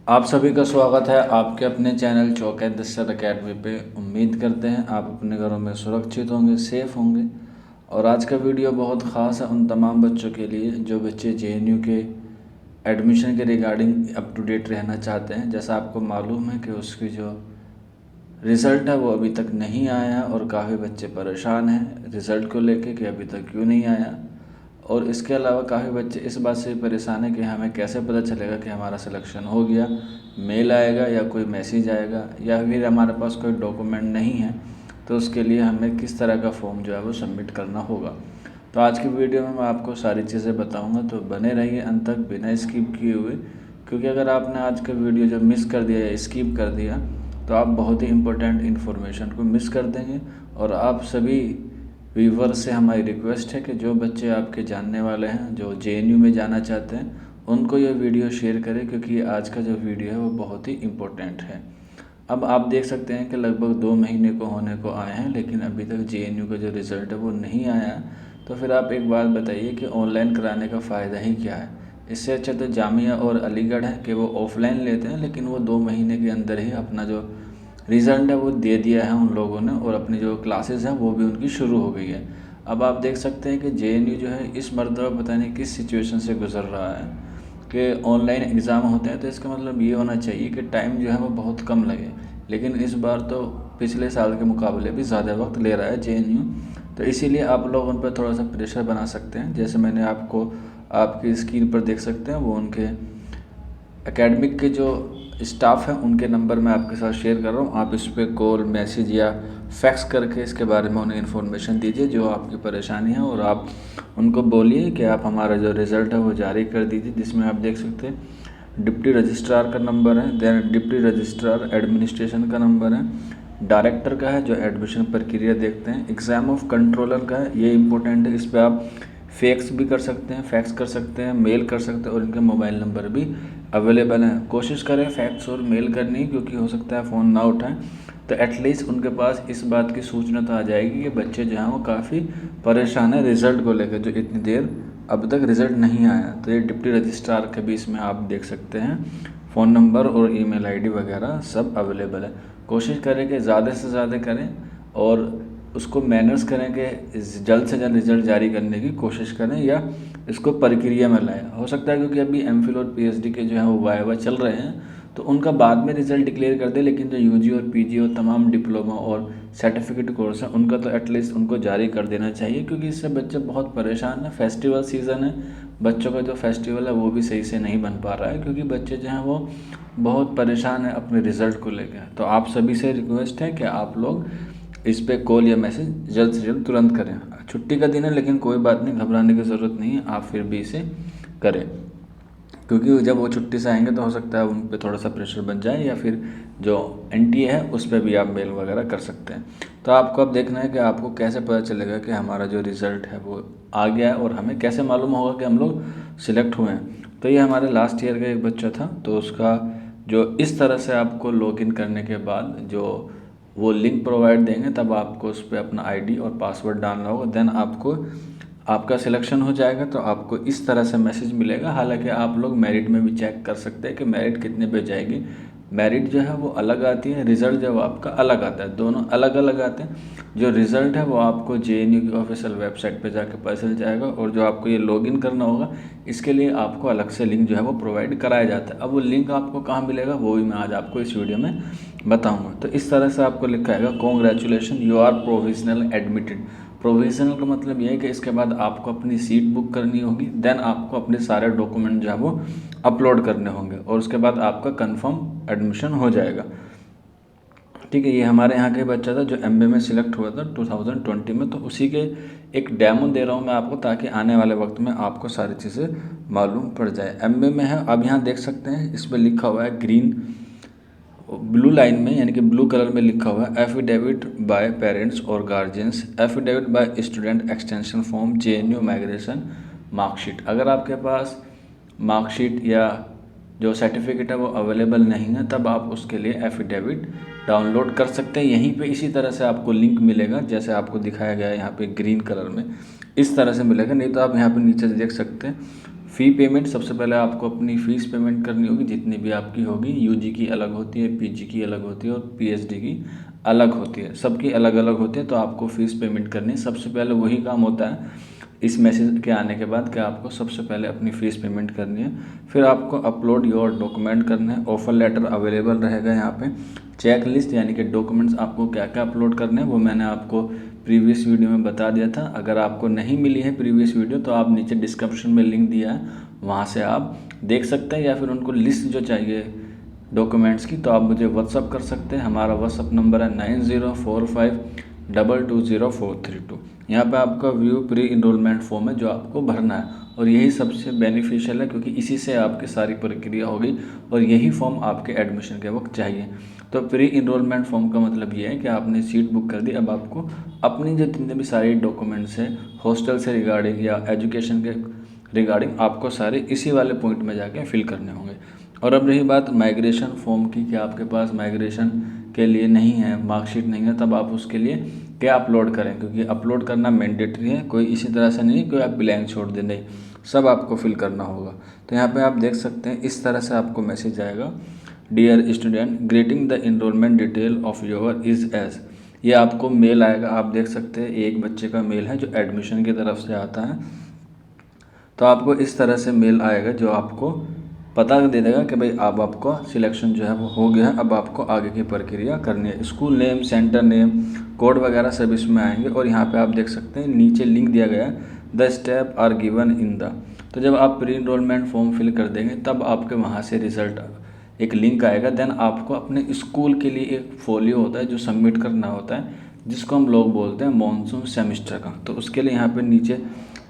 आप सभी का स्वागत है आपके अपने चैनल चौकैद दस्तर अकेडमी पे। उम्मीद करते हैं आप अपने घरों में सुरक्षित होंगे, सेफ़ होंगे। और आज का वीडियो बहुत ख़ास है उन तमाम बच्चों के लिए जो बच्चे जेएनयू के एडमिशन के रिगार्डिंग अप टू डेट रहना चाहते हैं। जैसा आपको मालूम है कि उसकी जो रिज़ल्ट है वो अभी तक नहीं आया और काफ़ी बच्चे परेशान हैं रिज़ल्ट को लेके कि अभी तक क्यों नहीं आया। और इसके अलावा काफ़ी बच्चे इस बात से परेशान हैं कि हमें कैसे पता चलेगा कि हमारा सिलेक्शन हो गया। मेल आएगा या कोई मैसेज आएगा या फिर हमारे पास कोई डॉक्यूमेंट नहीं है तो उसके लिए हमें किस तरह का फॉर्म जो है वो सबमिट करना होगा। तो आज की वीडियो में मैं आपको सारी चीज़ें बताऊंगा, तो बने रहिए अंत तक बिना स्किप किए हुए। क्योंकि अगर आपने आज का वीडियो जब मिस कर दिया या स्किप कर दिया तो आप बहुत ही इम्पोर्टेंट इन्फॉर्मेशन को मिस कर देंगे। और आप सभी व्यूवर से हमारी रिक्वेस्ट है कि जो बच्चे आपके जानने वाले हैं जो जेएनयू में जाना चाहते हैं उनको ये वीडियो शेयर करें, क्योंकि आज का जो वीडियो है वो बहुत ही इम्पोर्टेंट है। अब आप देख सकते हैं कि लगभग 2 महीने को होने को आए हैं लेकिन अभी तक जेएनयू का जो रिज़ल्ट है वो नहीं आया। तो फिर आप एक बात बताइए कि ऑनलाइन कराने का फ़ायदा ही क्या है। इससे अच्छा तो जामिया और अलीगढ़ है कि वो ऑफलाइन लेते हैं, लेकिन वो 2 महीने के अंदर ही अपना जो रिज़ल्ट है वो दे दिया है उन लोगों ने और अपनी जो क्लासेस हैं वो भी उनकी शुरू हो गई है। अब आप देख सकते हैं कि जेएनयू जो है इस मरतबा पता नहीं किस सिचुएशन से गुजर रहा है कि ऑनलाइन एग्ज़ाम होते हैं। तो इसका मतलब ये होना चाहिए कि टाइम जो है वो बहुत कम लगे, लेकिन इस बार तो पिछले साल के मुकाबले भी ज़्यादा वक्त ले रहा है जेएनयू। तो इसीलिए आप लोग उन पर थोड़ा सा प्रेशर बना सकते हैं। जैसे मैंने आपको आपकी स्क्रीन पर देख सकते हैं वो उनके एकेडमिक के जो स्टाफ हैं उनके नंबर मैं आपके साथ शेयर कर रहा हूँ। आप इस पर कॉल, मैसेज या फैक्स करके इसके बारे में उन्हें इन्फॉर्मेशन दीजिए जो आपकी परेशानी है, और आप उनको बोलिए कि आप हमारा जो रिज़ल्ट है वो जारी कर दीजिए। जिसमें आप देख सकते हैं डिप्टी रजिस्ट्रार का नंबर है, देन डिप्टी रजिस्ट्रार एडमिनिस्ट्रेशन का नंबर है, डायरेक्टर का है जो एडमिशन प्रक्रिया देखते हैं, एग्ज़ाम ऑफ कंट्रोलर का है, ये इंपॉर्टेंट है। इस पर आप फैक्स भी कर सकते हैं, फैक्स कर सकते हैं, मेल कर सकते हैं और इनके मोबाइल नंबर भी अवेलेबल हैं। कोशिश करें फैक्स और मेल करनी, क्योंकि हो सकता है फ़ोन ना उठाएं तो एटलीस्ट उनके पास इस बात की सूचना तो आ जाएगी कि बच्चे जो हैं वो काफ़ी परेशान है रिज़ल्ट को लेकर, जो इतनी देर अब तक रिज़ल्ट नहीं आया। तो ये डिप्टी रजिस्ट्रार के भी इसमें आप देख सकते हैं फ़ोन नंबर और ईमेल आईडी वगैरह सब अवेलेबल है। कोशिश करें कि ज़्यादा से ज़्यादा करें और उसको मैनर्स करें कि जल्द से जल्द रिज़ल्ट जारी करने की कोशिश करें या इसको प्रक्रिया में लाएं। हो सकता है क्योंकि अभी एमफिल और पीएचडी के जो है वो वाइवा चल रहे हैं तो उनका बाद में रिज़ल्ट डिक्लेयर कर दे, लेकिन जो यूजी और पीजी और तमाम डिप्लोमा और सर्टिफिकेट कोर्स हैं उनका तो एटलीस्ट उनको जारी कर देना चाहिए, क्योंकि इससे बच्चे बहुत परेशान हैं। फेस्टिवल सीज़न है, बच्चों का जो फेस्टिवल है वो भी सही से नहीं बन पा रहा है क्योंकि बच्चे जो हैं वो बहुत परेशान हैं अपने रिज़ल्ट को लेकर। तो आप सभी से रिक्वेस्ट है कि आप लोग इस पे कॉल या मैसेज जल्द से जल्द तुरंत करें। छुट्टी का दिन है लेकिन कोई बात नहीं, घबराने की ज़रूरत नहीं है, आप फिर भी इसे करें, क्योंकि जब वो छुट्टी से आएंगे तो हो सकता है उन पे थोड़ा सा प्रेशर बन जाए, या फिर जो एनटीए है उस पर भी आप मेल वगैरह कर सकते हैं। तो आपको अब देखना है कि आपको कैसे पता चलेगा कि हमारा जो रिज़ल्ट है वो आ गया है और हमें कैसे मालूम होगा कि हम लोग सिलेक्ट हुए हैं। तो ये हमारे लास्ट ईयर का एक बच्चा था, तो उसका जो इस तरह से आपको लॉगिन करने के बाद जो वो लिंक प्रोवाइड देंगे तब आपको उस पर अपना आईडी और पासवर्ड डालना होगा। देन आपको आपका सिलेक्शन हो जाएगा तो आपको इस तरह से मैसेज मिलेगा। हालांकि आप लोग मेरिट में भी चेक कर सकते हैं कि मेरिट कितने पे जाएगी। मेरिट जो है वो अलग आती है, रिज़ल्ट जो आपका अलग आता है, दोनों अलग अलग आते हैं। जो रिज़ल्ट है वो आपको जेएनयू की ऑफिशियल वेबसाइट पे जाके पता चल जाएगा, और जो आपको ये लॉगिन करना होगा इसके लिए आपको अलग से लिंक जो है वो प्रोवाइड कराया जाता है। अब वो लिंक आपको कहाँ मिलेगा वो भी मैं आज आपको इस वीडियो में बताऊँगा। तो इस तरह से आपको लिखा आएगा, congratulation you are provisional admitted. Provisional का मतलब ये है कि इसके बाद आपको अपनी सीट बुक करनी होगी, देन आपको अपने सारे डॉक्यूमेंट जो है वो अपलोड करने होंगे और उसके बाद आपका कंफर्म एडमिशन हो जाएगा। ठीक है, ये हमारे यहाँ का बच्चा था जो एमबीए में सिलेक्ट हुआ था 2020 में, तो उसी के एक डेमो दे रहा हूँ मैं आपको ताकि आने वाले वक्त में आपको सारी चीज़ें मालूम पड़ जाए। एमबीए में है, अब यहाँ देख सकते हैं इस पर लिखा हुआ है ग्रीन ब्लू लाइन में, यानी कि ब्लू कलर में लिखा हुआ है एफिडेविट बाय पेरेंट्स और guardians, affidavit by student extension form JNU migration marksheet. अगर आपके पास मार्कशीट या जो सर्टिफिकेट है वो अवेलेबल नहीं है तब आप उसके लिए एफिडेविट डाउनलोड कर सकते हैं। यहीं पे इसी तरह से आपको लिंक मिलेगा जैसे आपको दिखाया गया है यहाँ पे ग्रीन कलर में, इस तरह से मिलेगा। नहीं तो आप यहाँ पे नीचे से देख सकते हैं फ़ी पेमेंट, सबसे पहले आपको अपनी फ़ीस पेमेंट करनी होगी जितनी भी आपकी होगी। यूजी की अलग होती है, पीजी की अलग होती है और पीएचडी की अलग होती है, सबकी अलग अलग होती है। तो आपको फ़ीस पेमेंट करनी है। सबसे पहले वही काम होता है इस मैसेज के आने के बाद कि आपको सबसे पहले अपनी फ़ीस पेमेंट करनी है। फिर आपको अपलोड योर डॉक्यूमेंट करना है। ऑफ़र लेटर अवेलेबल रहेगा यहाँ पे। चेक लिस्ट यानी कि डॉक्यूमेंट्स आपको क्या क्या अपलोड करने हैं वो मैंने आपको प्रीवियस वीडियो में बता दिया था। अगर आपको नहीं मिली है प्रीवियस वीडियो तो आप नीचे डिस्क्रिप्शन में लिंक दिया है, वहाँ से आप देख सकते हैं। या फिर उनको लिस्ट जो चाहिए डॉक्यूमेंट्स की तो आप मुझे व्हाट्सअप कर सकते हैं। हमारा व्हाट्सअप नंबर है 9045220432। यहाँ पे आपका व्यू प्री इनरोलमेंट फॉर्म है जो आपको भरना है और यही सबसे बेनिफिशियल है क्योंकि इसी से आपकी सारी प्रक्रिया होगी और यही फॉर्म आपके एडमिशन के वक्त चाहिए। तो प्री इनरोलमेंट फॉर्म का मतलब ये है कि आपने सीट बुक कर दी, अब आपको अपनी जो जितने भी सारे डॉक्यूमेंट्स हैं हॉस्टल से रिगार्डिंग या एजुकेशन के रिगार्डिंग आपको सारे इसी वाले पॉइंट में जाके फिल करने होंगे। और अब रही बात माइग्रेशन फॉर्म की कि आपके पास माइग्रेशन के लिए नहीं है, मार्कशीट नहीं है, तब आप उसके लिए क्या अपलोड करें, क्योंकि अपलोड करना मैंडेटरी है। कोई इसी तरह से नहीं कोई आप ब्लैंक छोड़ दें, नहीं, सब आपको फिल करना होगा। तो यहाँ पे आप देख सकते हैं इस तरह से आपको मैसेज आएगा, dear student greeting the enrolment detail of your is as. ये आपको मेल आएगा, आप देख सकते हैं एक बच्चे का मेल है जो एडमिशन की तरफ से आता है। तो आपको इस तरह से मेल आएगा जो आपको पता दे देगा कि भाई अब आपका सिलेक्शन जो है वो हो गया है, अब आपको आगे की प्रक्रिया करनी है। School name, centre name, code वगैरह सब इसमें आएंगे। और यहाँ पे आप देख सकते हैं नीचे लिंक दिया गया है, the step are given in the. तो जब आप प्री इनरोलमेंट फॉर्म फिल कर देंगे तब आपके वहाँ से रिज़ल्ट एक लिंक आएगा। देन आपको अपने स्कूल के लिए एक फोलियो होता है जो सबमिट करना होता है, जिसको हम लोग बोलते हैं मॉनसून सेमेस्टर का। तो उसके लिए यहाँ पे नीचे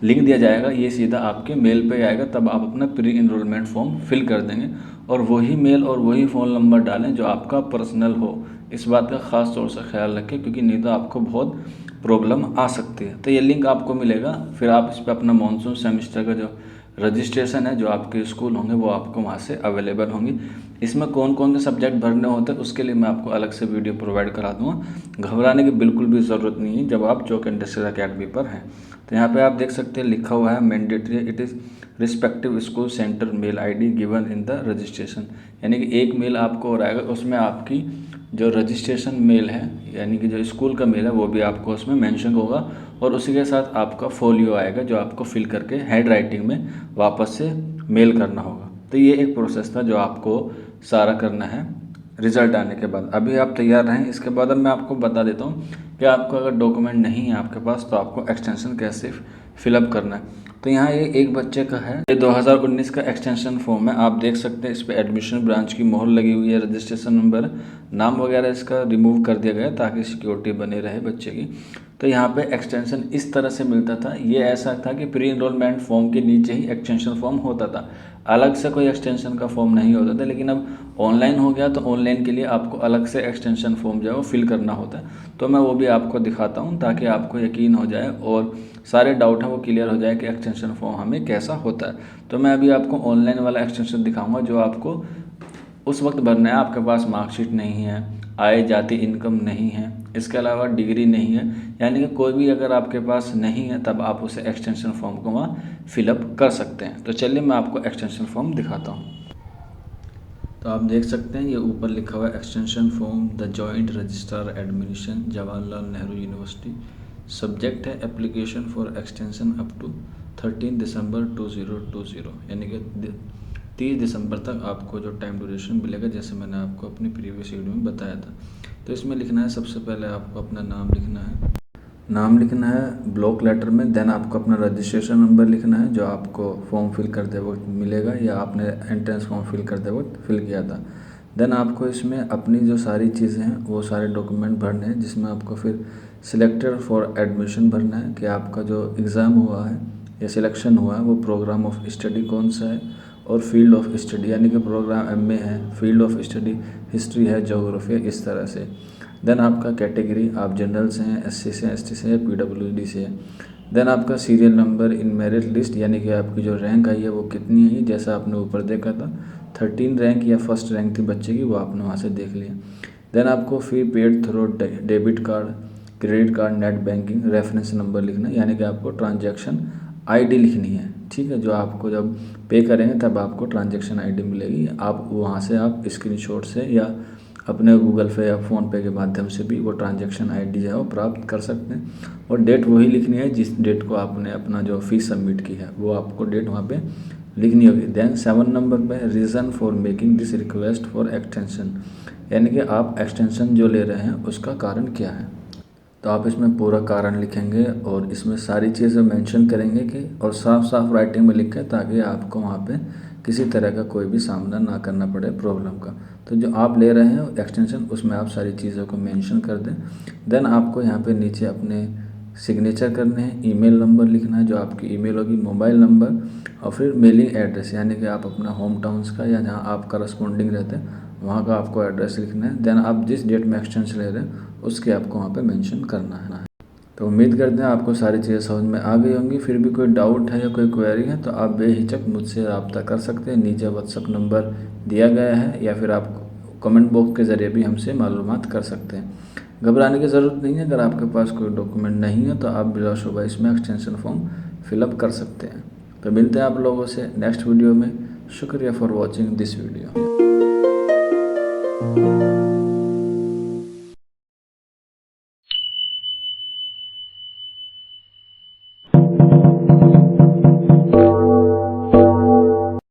लिंक दिया जाएगा, ये सीधा आपके मेल पे आएगा, तब आप अपना प्री इनरोलमेंट फॉर्म फिल कर देंगे। और वही मेल और वही फ़ोन नंबर डालें जो आपका पर्सनल हो। इस बात का ख़ास तौर से ख्याल रखें क्योंकि नहीं तो आपको बहुत प्रॉब्लम आ सकती है। तो ये लिंक आपको मिलेगा, फिर आप इस पर अपना मॉनसून सेमेस्टर का जो रजिस्ट्रेशन है जो आपके स्कूल होंगे वो आपको वहाँ से अवेलेबल होंगी। इसमें कौन कौन से सब्जेक्ट भरने होते हैं उसके लिए मैं आपको अलग से वीडियो प्रोवाइड करा दूँगा। घबराने की बिल्कुल भी ज़रूरत नहीं है जब आप चौक इंडस्ट्रियल अकेडमी पर हैं। तो यहाँ पे आप देख सकते हैं लिखा हुआ है mandatory it is respective school centre mail ID given in the registration. यानी कि एक मेल आपको और आएगा, उसमें आपकी जो रजिस्ट्रेशन मेल है यानी कि जो स्कूल का मेल है वो भी आपको उसमें मेंशन होगा और उसी के साथ आपका फोलियो आएगा जो आपको फिल करके हैंड राइटिंग में वापस से मेल करना होगा। तो ये एक प्रोसेस था जो आपको सारा करना है रिज़ल्ट आने के बाद। अभी आप तैयार रहें, इसके बाद अब मैं आपको बता देता हूँ कि आपको अगर डॉक्यूमेंट नहीं है आपके पास तो आपको एक्सटेंशन कैसे फिलअप करना है। तो यहाँ ये एक बच्चे का है, ये 2019 का एक्सटेंशन फॉर्म है। आप देख सकते हैं इस पर एडमिशन ब्रांच की मोहर लगी हुई है, रजिस्ट्रेशन नंबर, नाम वगैरह इसका रिमूव कर दिया गया ताकि सिक्योरिटी बनी रहे बच्चे की। तो यहाँ पे एक्सटेंशन इस तरह से मिलता था। ये ऐसा था कि प्री इनरोलमेंट फॉर्म के नीचे ही एक्सटेंशन फॉर्म होता था, अलग से कोई एक्सटेंशन का फॉर्म नहीं होता था। लेकिन अब ऑनलाइन हो गया तो ऑनलाइन के लिए आपको अलग से एक्सटेंशन फॉर्म जो है वो फिल करना होता है। तो मैं वो भी आपको दिखाता हूँ ताकि आपको यकीन हो जाए और सारे डाउट हैं वो क्लियर हो जाए कि एक्सटेंशन फॉर्म हमें कैसा होता है। तो मैं अभी आपको ऑनलाइन वाला एक्सटेंशन दिखाऊंगा जो आपको उस वक्त भरना है आपके पास मार्कशीट नहीं है, आय जाति इनकम नहीं है, इसके अलावा डिग्री नहीं है, यानी कि कोई भी अगर आपके पास नहीं है तब आप उसे एक्सटेंशन फॉर्म को वहाँ फिलअप कर सकते हैं। तो चलिए मैं आपको एक्सटेंशन फॉर्म दिखाता हूँ। तो आप देख सकते हैं ये ऊपर लिखा हुआ है extension form the joint registrar admission Jawaharlal Nehru university. Subject है application for extension up to 13 दिसंबर 2020, यानी कि 30 दिसंबर तक आपको जो टाइम ड्यूरेशन मिलेगा जैसे मैंने आपको अपनी प्रीवियस वीडियो में बताया था। तो इसमें लिखना है सबसे पहले आपको अपना नाम लिखना है ब्लॉक लेटर में। देन आपको अपना रजिस्ट्रेशन नंबर लिखना है जो आपको फॉर्म फिल करते वक्त मिलेगा या आपने एंट्रेंस फॉर्म फिल करते वक्त फिल किया था। देन आपको इसमें अपनी जो सारी चीज़ें हैं वो सारे डॉक्यूमेंट भरने हैं, जिसमें आपको फिर सिलेक्टेड फॉर एडमिशन भरना है कि आपका जो एग्ज़ाम हुआ है या सिलेक्शन हुआ है वो प्रोग्राम ऑफ स्टडी कौन सा है और फील्ड ऑफ स्टडी, यानी कि प्रोग्राम एमए है, फील्ड ऑफ स्टडी हिस्ट्री है, ज्योग्राफी है, इस तरह से। देन आपका कैटेगरी, आप जनरल से हैं, एससी से, एसटी से, पीडब्ल्यूडी से है। देन आपका serial number in merit list, यानी कि आपकी जो रैंक आई है वो कितनी है, जैसा आपने ऊपर देखा था 13 रैंक या फर्स्ट रैंक थी बच्चे की, वो आपने वहाँ से देख लिया। देन आपको fee paid through debit card, credit card, net banking, reference number लिखना है, यानी कि आपको ट्रांजैक्शन आईडी लिखनी है, ठीक है। जो आपको जब पे करेंगे तब आपको ट्रांजैक्शन आईडी मिलेगी, आप वहाँ से आप स्क्रीनशॉट से या अपने गूगल पे या फ़ोनपे के माध्यम से भी वो ट्रांजैक्शन आईडी जो है वो प्राप्त कर सकते हैं। और डेट वही लिखनी है जिस डेट को आपने अपना जो फ़ीस सबमिट की है वो आपको डेट वहाँ पे लिखनी होगी। देन 7 नंबर पे reason for making this request for extension, यानी कि आप एक्सटेंशन जो ले रहे हैं उसका कारण क्या है। तो आप इसमें पूरा कारण लिखेंगे और इसमें सारी चीज़ें मेंशन करेंगे कि और साफ साफ राइटिंग में लिखें ताकि आपको वहाँ पे किसी तरह का कोई भी सामना ना करना पड़े प्रॉब्लम का। तो जो आप ले रहे हैं एक्सटेंशन उसमें आप सारी चीज़ों को मेंशन कर दें। देन आपको यहाँ पे नीचे अपने सिग्नेचर करने हैं, ईमेल नंबर लिखना है जो आपकी ईमेल होगी, मोबाइल नंबर और फिर मेलिंग एड्रेस, यानी कि आप अपना होम टाउन्स का या जहाँ आप करस्पॉन्डिंग रहते हैं वहाँ का आपको एड्रेस लिखना है। देन आप जिस डेट में एक्सटेंशन ले रहे हैं उसके आपको वहाँ पे मेंशन करना है। तो उम्मीद करते हैं आपको सारी चीज़ें समझ में आ गई होंगी। फिर भी कोई डाउट है या कोई क्वेरी है तो आप बेहिचक मुझसे रब्ता कर सकते हैं। नीचे व्हाट्सअप नंबर दिया गया है या फिर आप कमेंट बॉक्स के ज़रिए भी हमसे मालूमात कर सकते हैं। घबराने की ज़रूरत नहीं है। अगर आपके पास कोई डॉक्यूमेंट नहीं है तो आप बिला शुबा इसमें एक्सटेंशन फॉर्म फिलअप कर सकते हैं। तो मिलते हैं आप लोगों से नेक्स्ट वीडियो में। शुक्रिया फॉर वॉचिंग दिस वीडियो।